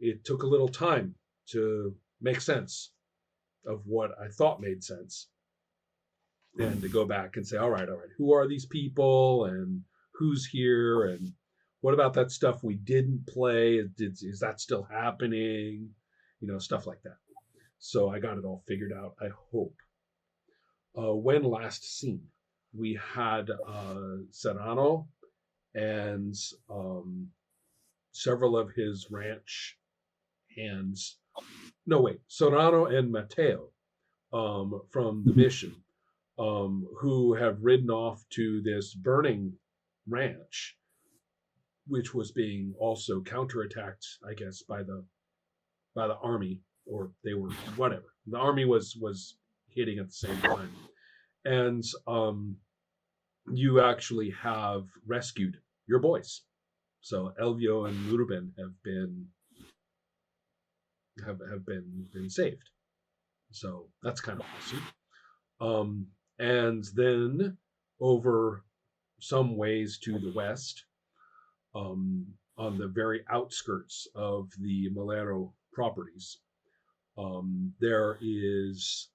it took a little time to make sense of what I thought made sense, and to go back and say, all right, who are these people, and who's here, and what about that stuff we didn't play? Is that still happening? Stuff like that. So I got it all figured out, I hope. When last seen, we had Serrano and several of his ranch hands. No, wait, Serrano and Mateo from the mission, who have ridden off to this burning ranch, which was being also counterattacked, I guess, by the army, or they were whatever. The army was hitting at the same time, and you actually have rescued your boys. So Elvio and Ruben have been saved. So that's kind of awesome. And then over some ways to the west, on the very outskirts of the Malero properties, there is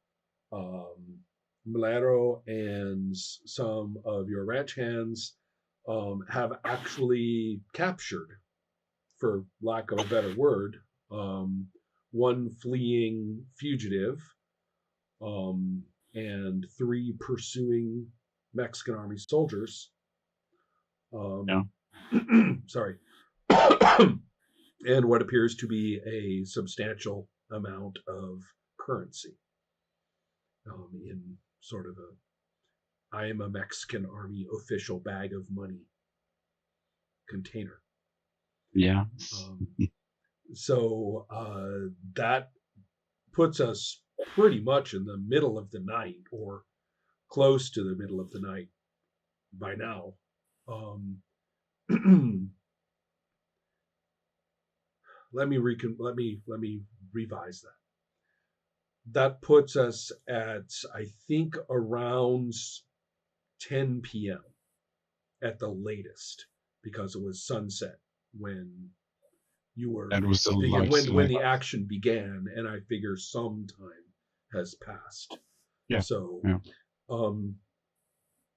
Malero and some of your ranch hands have actually captured, for lack of a better word, one fleeing fugitive, and 3 pursuing Mexican army soldiers. Yeah. Sorry. And what appears to be a substantial amount of currency, in sort of I am a Mexican army official bag of money container. Yeah. So that puts us pretty much in the middle of the night, or close to the middle of the night by now. Let me revise that. That puts us at, I think, around 10 p.m. at the latest, because it was sunset when you were, and was still when the action began, and I figure some time has passed. Yeah. So, yeah.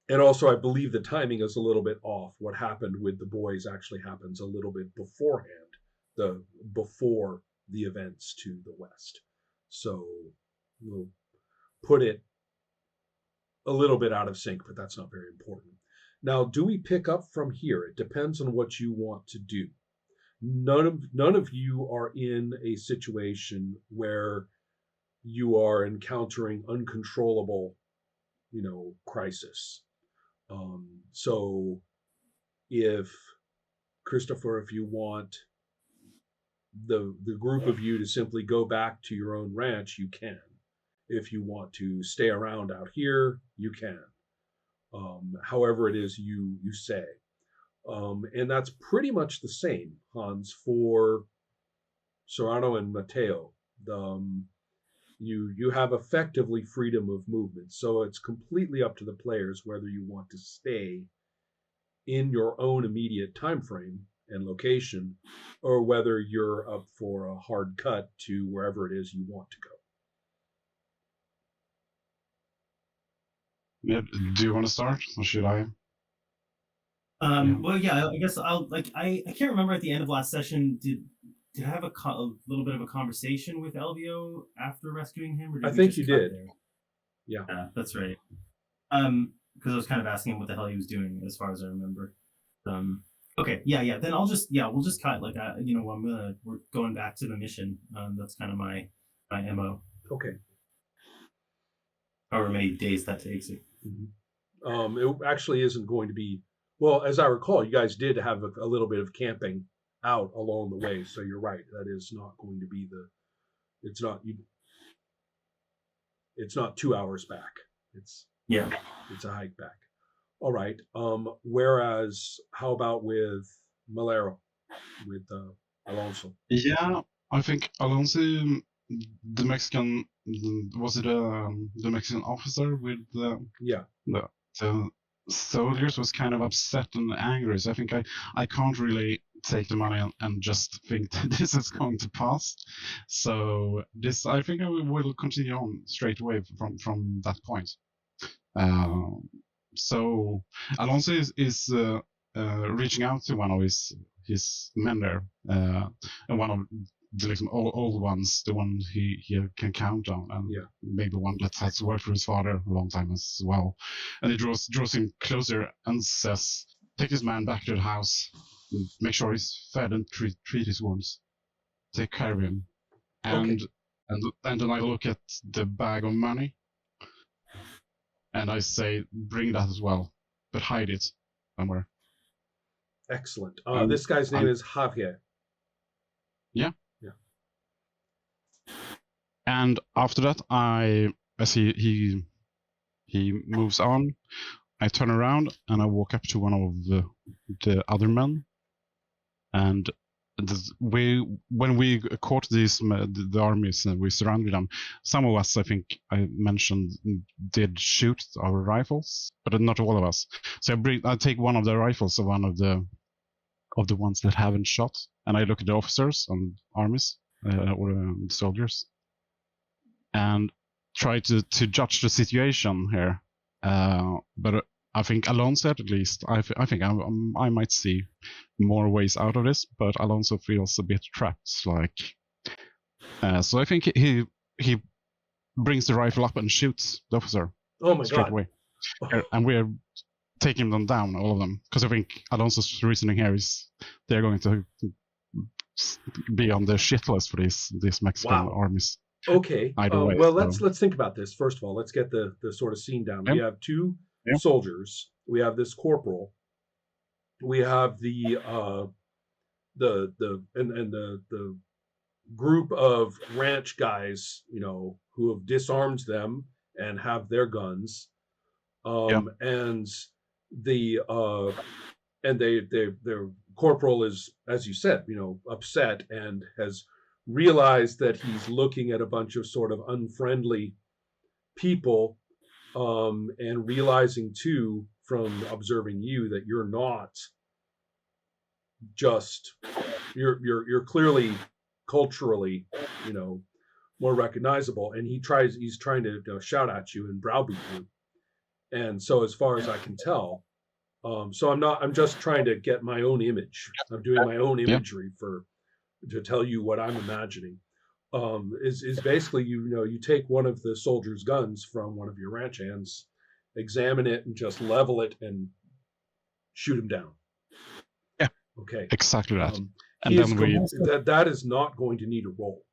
And also I believe the timing is a little bit off. What happened with the boys actually happens a little bit beforehand, before the events to the west. So we'll put it a little bit out of sync, but that's not very important. Now, do we pick up from here? It depends on what you want to do. None of you are in a situation where you are encountering uncontrollable, crisis. So if Christopher, if you want the group of you to simply go back to your own ranch, you can. If you want to stay around out here, you can. However it is you say. And that's pretty much the same, Hans, for Serrano and Mateo. You have effectively freedom of movement, so it's completely up to the players whether you want to stay in your own immediate time frame and location, or whether you're up for a hard cut to wherever it is you want to go. Yeah, do you want to start, or should I? Well, yeah, I guess I'll I can't remember at the end of last session, did I have a little bit of a conversation with Elvio after rescuing him? Or did I think you did. There? Yeah, that's right. Because I was kind of asking him what the hell he was doing, as far as I remember. Okay, yeah. Then we'll just cut. We're going back to the mission. That's kind of my MO. Okay. However many days that takes it. Mm-hmm. It actually isn't going to be. Well, as I recall, you guys did have a little bit of camping out along the way, so you're right. That is not going to be It's not 2 hours back. It's a hike back. All right. Whereas, how about with Malero, with Alonso? Yeah, I think Alonso, the Mexican, was it the Mexican officer with the soldiers, was kind of upset and angry. So I think I can't really take the money and just think that this is going to pass. So this, I think, I will continue on straight away from that point. So Alonso is reaching out to one of his men there, and one of the like, old ones, the one he can count on, and maybe one that has worked for his father a long time as well. And he draws him closer and says, "Take this man back to the house, make sure he's fed and treat his wounds, take care of him." And then I look at the bag of money, and I say, "Bring that as well, but hide it somewhere." Excellent. This guy's name is Javier. Yeah. And after that, as he moves on, I turn around and I walk up to one of the other men, and when we caught the armies and we surrounded them, some of us, I think I mentioned, did shoot our rifles, but not all of us. So I take one of the rifles of one of the ones that haven't shot, and I look at the officers and armies or soldiers, and try to judge the situation here. But I think Alonso, at least, I think I might see more ways out of this, but Alonso feels a bit trapped. So I think he brings the rifle up and shoots the officer. Oh my straight God. away, and we're taking them down, all of them, because I think Alonso's reasoning here is they're going to be on the shit list for these Mexican armies. Okay. Either way, well, let's think about this. First of all, let's get the sort of scene down. We have two soldiers. We have this corporal. We have the group of ranch guys, who have disarmed them and have their guns. And their corporal is, as you said, upset and has realized that he's looking at a bunch of sort of unfriendly people, and realizing too from observing you that you're not just you're clearly culturally more recognizable, and he's trying to shout at you and browbeat you. And so as far as I can tell, so I'm just trying to get my own image. I'm doing my own imagery to tell you what I'm imagining. Is basically, you take one of the soldiers' guns from one of your ranch hands, examine it, and just level it and shoot him down. Yeah. Okay. Exactly that. And then that is not going to need a roll.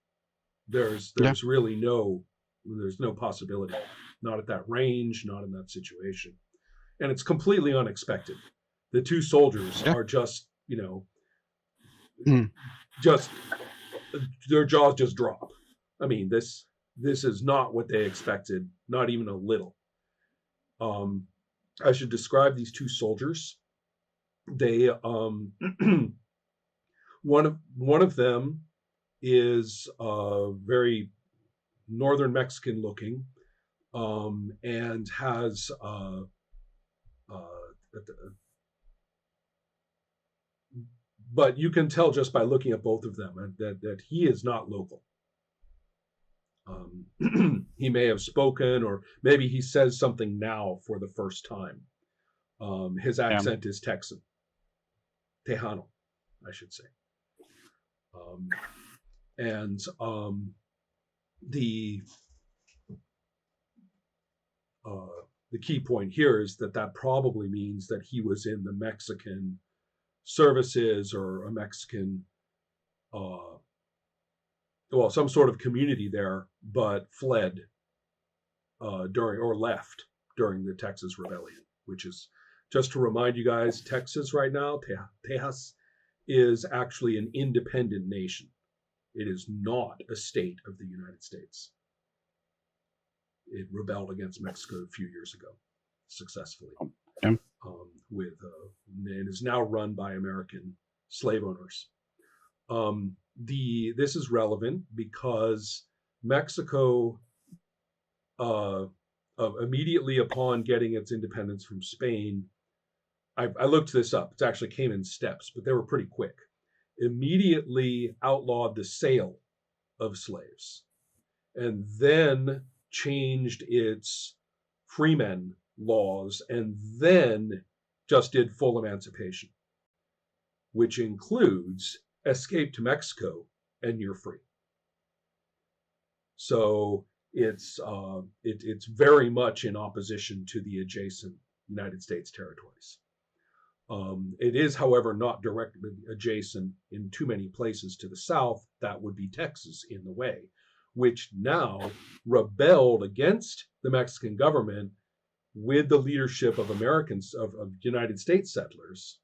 There's really there's no possibility. Not at that range, not in that situation. And it's completely unexpected. The two soldiers are just, just their jaws just drop. I mean, this is not what they expected, not even a little. I should describe these two soldiers. They one of them is very northern Mexican looking, and has but you can tell just by looking at both of them that he is not local. He may have spoken, or maybe he says something now for the first time. His accent is Texan, Tejano, I should say. And the key point here is that probably means that he was in the Mexican services, or a Mexican, some sort of community there, but fled left during the Texas Rebellion, which is, just to remind you guys, Texas right now, Tejas, is actually an independent nation. It is not a state of the United States. It rebelled against Mexico a few years ago, successfully. And is now run by American slave owners. This is relevant because Mexico, immediately upon getting its independence from Spain, I looked this up. It actually came in steps, but they were pretty quick. immediately outlawed the sale of slaves, and then changed its freemen laws, and then just did full emancipation, which includes escape to Mexico and you're free. So it's very much in opposition to the adjacent United States territories. It is, however, not directly adjacent in too many places to the south. That would be Texas in the way, which now rebelled against the Mexican government with the leadership of Americans, of United States settlers,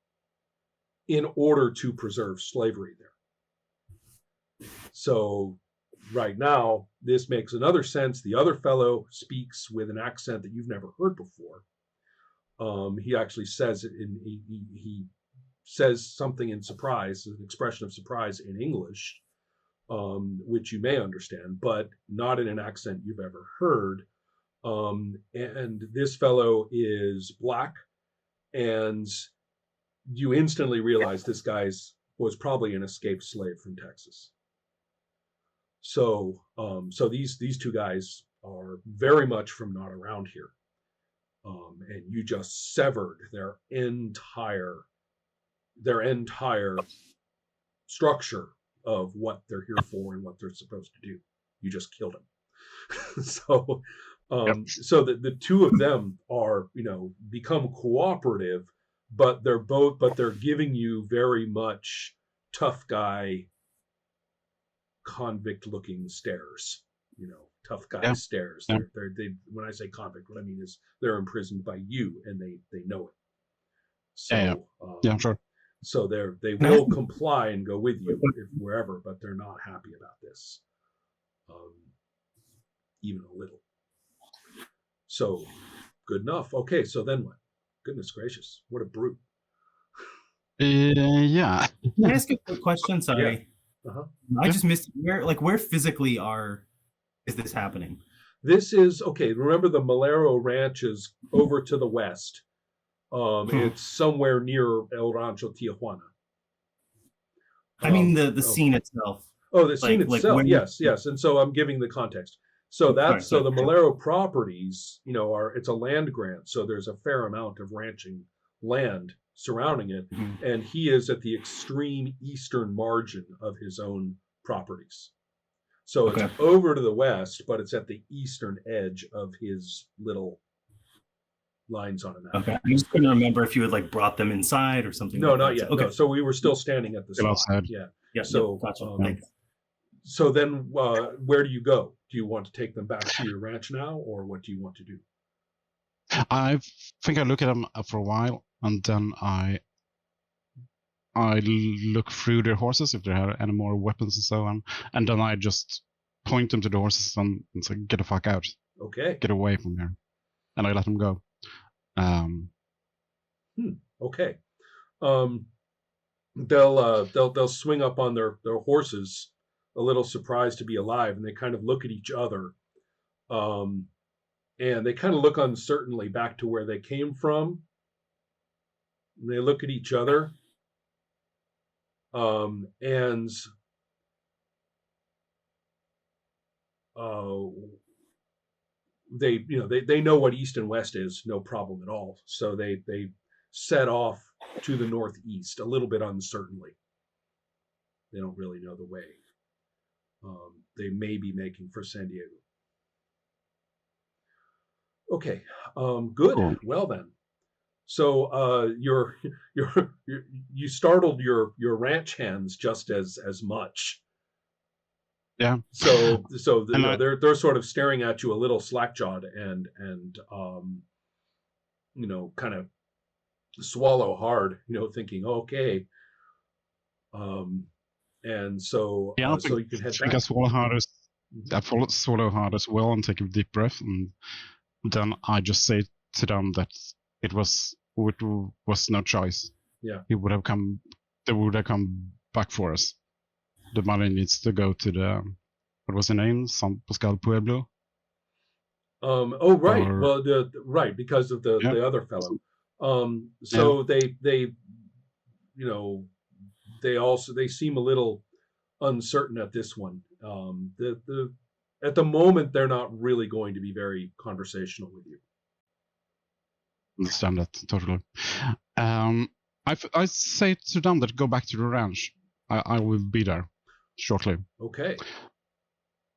in order to preserve slavery there. So right now, this makes another sense. The other fellow speaks with an accent that you've never heard before. He actually says it he says something in surprise, an expression of surprise in English, which you may understand, but not in an accent you've ever heard. And this fellow is black, and you instantly realize this guy's was probably an escaped slave from Texas. So these two guys are very much from not around here. And you just severed their entire structure of what they're here for and what they're supposed to do. You just killed them. So the two of them are, become cooperative, but they're giving you very much tough guy, convict looking stares, tough guy stares. Yeah. They when I say convict, what I mean is they're imprisoned by you, and they know it. So sure. So they will comply and go with you wherever, but they're not happy about this, even a little. So good enough. Okay, so then what? Goodness gracious, what a brute. Yeah. Can I ask a quick question? Sorry. Yeah. Uh-huh. I just missed where physically is this happening? This is okay. Remember, the Malero Ranch is over to the west. It's somewhere near El Rancho Tijuana. I mean the scene itself. Oh, the scene itself. Yes. And so I'm giving the context. So that's the Malero properties, it's a land grant. So there's a fair amount of ranching land surrounding it. Mm-hmm. And he is at the extreme eastern margin of his own properties. So it's over to the west, but it's at the eastern edge of his little lines on a map. Okay. I just couldn't remember if you had brought them inside or something. No, not yet. Okay. No. So we were still standing at the spot. Outside. Yeah. So, gotcha. So then where do you go? Do you want to take them back to your ranch now, or what do you want to do? I think I look at them for a while, and then I look through their horses if they have any more weapons and so on, and then I just point them to the horses and say, "Get the fuck out! Okay, get away from here," and I let them go. Okay. They'll swing up on their horses, a little surprised to be alive, and they kind of look at each other, and they kind of look uncertainly back to where they came from. And they look at each other, and they know what east and west is, no problem at all. So they set off to the northeast a little bit uncertainly. They don't really know the way. They may be making for San Diego. Okay, good. Cool. Well then, so you startled your ranch hands just as much. Yeah. So they're sort of staring at you a little slack-jawed and kind of swallow hard, thinking, okay. And so so you can head back. I swallow hard as well and take a deep breath, and then I just say to them that it was no choice. Yeah. They would have come back for us. The money needs to go to the, what was the name? San Pascal Pueblo. Oh right. Well, because of the other fellow. So they they seem a little uncertain at this one. At the moment, they're not really going to be very conversational with you. Understand that totally. I say to them that go back to the ranch. I will be there shortly, Okay.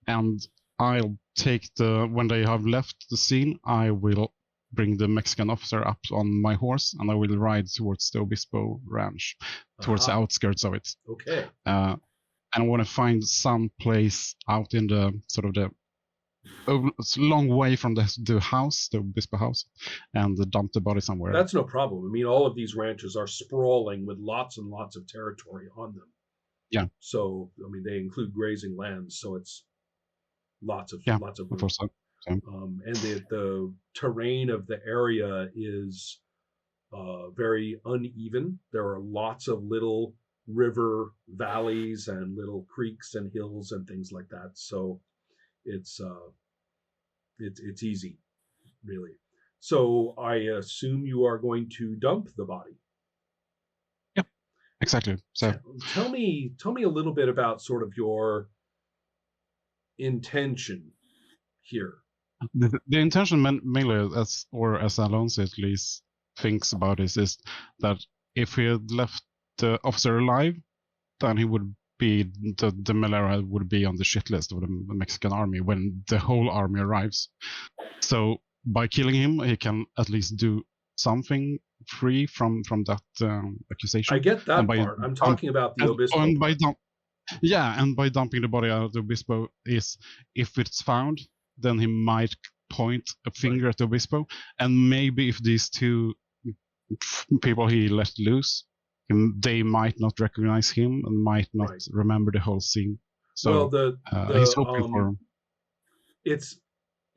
and I'll take when they have left the scene, I will bring the Mexican officer up on my horse, and I will ride towards the Obispo ranch, towards the Aha. outskirts of it. Okay. And I want to find some place out in the sort of it's a long way from the house, the Obispo house, and dump the body somewhere. That's no problem. I mean, all of these ranches are sprawling with lots and lots of territory on them. Yeah. So, I mean, they include grazing lands, so it's lots of Yeah, room. of course. And the terrain of the area is very uneven. There are lots of little river valleys and little creeks and hills and things like that. So it's easy, really. So I assume you are going to dump the body. Yep, exactly. So tell me a little bit about sort of your intention here. The intention mainly, as Alonso at least thinks about this, is that if he had left the officer alive, then he would be the Melera would be on the shit list of the Mexican army when the whole army arrives. So by killing him, he can at least do something free from that accusation. I get that part. I'm talking about the Obispo. And by dumping the body out of the Obispo is, if it's found, then he might point a finger at the Obispo, and maybe if these two people he let loose, they might not recognize him and might not remember the whole scene. So he's hoping for.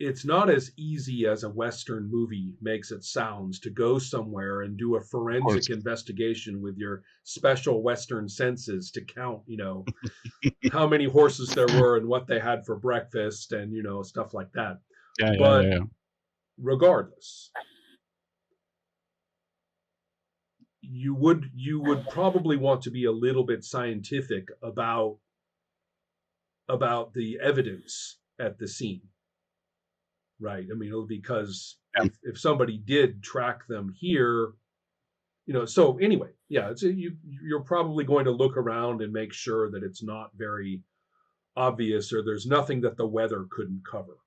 It's not as easy as a Western movie makes it sounds to go somewhere and do a forensic investigation with your special Western senses to count, how many horses there were and what they had for breakfast and, stuff like that. But regardless, you would probably want to be a little bit scientific about the evidence at the scene. Right. I mean, because if somebody did track them here, so anyway, you're probably going to look around and make sure that it's not very obvious or there's nothing that the weather couldn't cover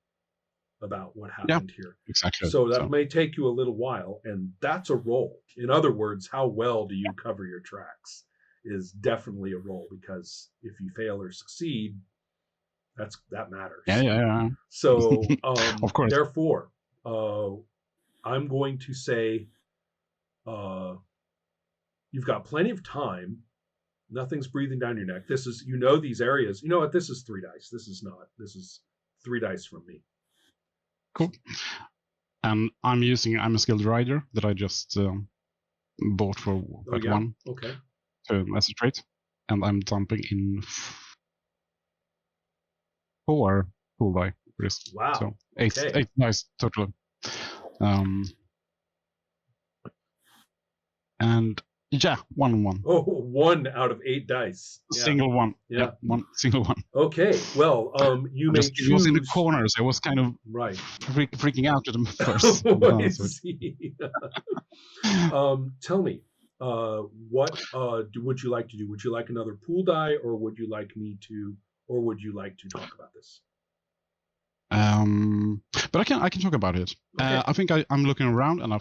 about what happened here. Exactly. So that may take you a little while, and that's a roll. In other words, how well do you cover your tracks is definitely a roll, because if you fail or succeed, that matters. Yeah. So, of course. Therefore, I'm going to say, you've got plenty of time. Nothing's breathing down your neck. This is, these areas. You know what? This is 3 dice. This is 3 dice from me. Cool. And I'm a skilled rider that I just bought for one. Okay. As a trait, and I'm dumping in 4 pool die risk. Wow. So 8 dice total. And 1. Oh, 1 out of 8 dice. Single one. Yeah. One single one. Okay. Well, you may choose. It was in the corners. I was kind of freaking out at them first. I see. Tell me, what would you like to do? Would you like another pool die, or would you like me to? Or would you like to talk about this? But I can talk about it. Okay. I think I'm looking around, and I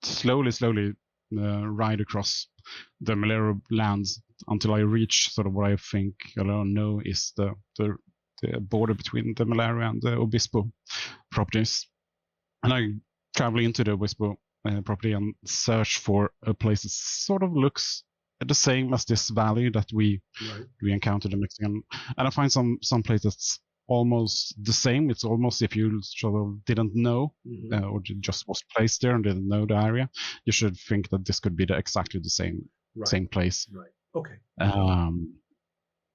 slowly ride across the Melero lands until I reach sort of what I think I don't know is the border between the Melero and the Obispo properties. And I travel into the Obispo property and search for a place that sort of looks the same as this valley that we encountered in Mexican, and I find some place that's almost the same. It's almost, if you sort of didn't know or just was placed there and didn't know the area, you should think that this could be exactly the same place. Right. Okay.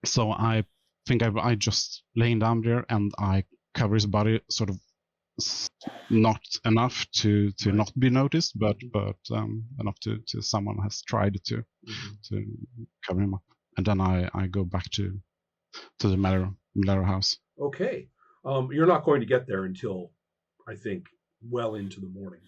So I think I just laying down there and I cover his body sort of not enough to not be noticed, but enough to someone has tried to cover him up, and then I go back to the Malero house. Okay. You're not going to get there until, I think, well into the morning.